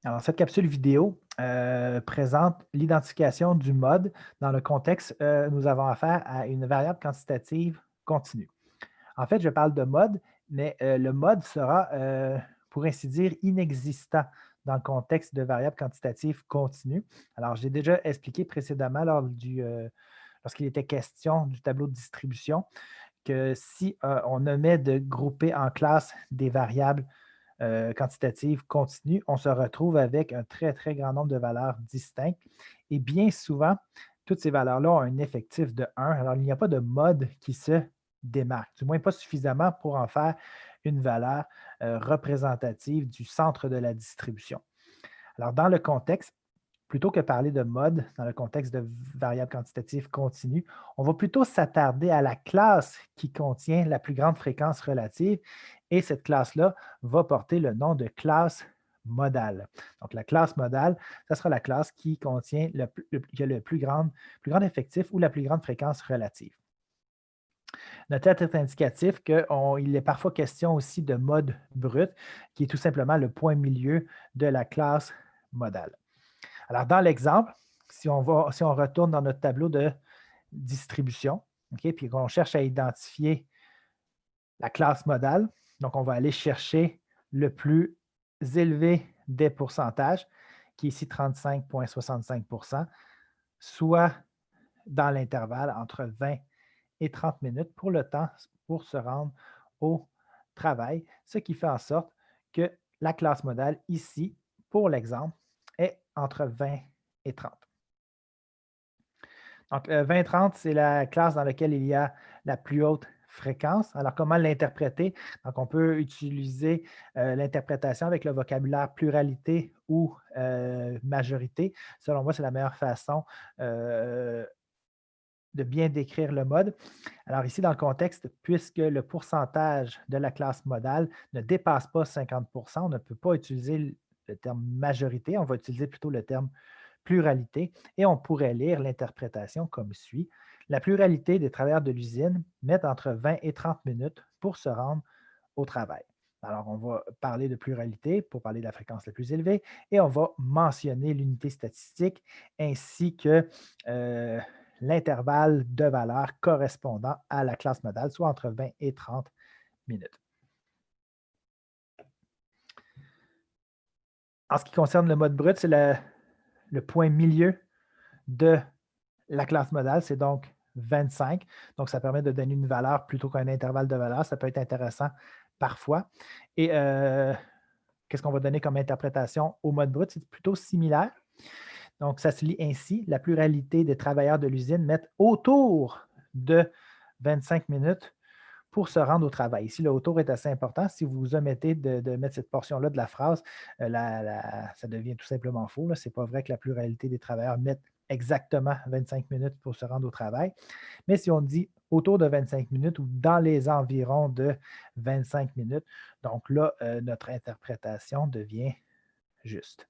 Alors, cette capsule vidéo présente l'identification du mode. Dans le contexte, nous avons affaire à une variable quantitative continue. En fait, je parle de mode, mais le mode sera, pour ainsi dire, inexistant dans le contexte de variable quantitative continue. Alors, j'ai déjà expliqué précédemment lorsqu'il était question du tableau de distribution que si on omet de grouper en classe des variables quantitative continue, on se retrouve avec un très, très grand nombre de valeurs distinctes. Et bien souvent, toutes ces valeurs-là ont un effectif de 1. Alors, il n'y a pas de mode qui se démarque, du moins pas suffisamment pour en faire une valeur représentative du centre de la distribution. Alors, dans le contexte, plutôt que parler de mode dans le contexte de variable quantitative continue, on va plutôt s'attarder à la classe qui contient la plus grande fréquence relative et cette classe-là va porter le nom de classe modale. Donc, la classe modale, ça sera la classe qui contient qui a le plus grand effectif ou la plus grande fréquence relative. Notez à titre indicatif qu'il est parfois question aussi de mode brut, qui est tout simplement le point milieu de la classe modale. Alors, dans l'exemple, si on retourne dans notre tableau de distribution, OK, puis qu'on cherche à identifier la classe modale, donc on va aller chercher le plus élevé des pourcentages, qui est ici 35,65 soit dans l'intervalle entre 20 et 30 minutes pour le temps pour se rendre au travail, ce qui fait en sorte que la classe modale ici, pour l'exemple, est entre 20 et 30. Donc, 20-30, c'est la classe dans laquelle il y a la plus haute fréquence. Alors, comment l'interpréter? Donc, on peut utiliser l'interprétation avec le vocabulaire pluralité ou majorité. Selon moi, c'est la meilleure façon euh, de bien décrire le mode. Alors, ici, dans le contexte, puisque le pourcentage de la classe modale ne dépasse pas 50 on ne peut pas utiliser le terme majorité, on va utiliser plutôt le terme pluralité, et on pourrait lire l'interprétation comme suit. La pluralité des travailleurs de l'usine mettent entre 20 et 30 minutes pour se rendre au travail. Alors, on va parler de pluralité pour parler de la fréquence la plus élevée et on va mentionner l'unité statistique ainsi que l'intervalle de valeur correspondant à la classe modale, soit entre 20 et 30 minutes. En ce qui concerne le mode brut, c'est le point milieu de la classe modale, c'est donc 25. Donc, ça permet de donner une valeur plutôt qu'un intervalle de valeur. Ça peut être intéressant parfois. Et qu'est-ce qu'on va donner comme interprétation au mode brut? C'est plutôt similaire. Donc, ça se lit ainsi. La pluralité des travailleurs de l'usine mettent autour de 25 minutes pour se rendre au travail. Ici, le autour est assez important. Si vous omettez de mettre cette portion-là de la phrase, ça devient tout simplement faux. Ce n'est pas vrai que la pluralité des travailleurs mettent exactement 25 minutes pour se rendre au travail. Mais si on dit autour de 25 minutes ou dans les environs de 25 minutes, donc là, notre interprétation devient juste.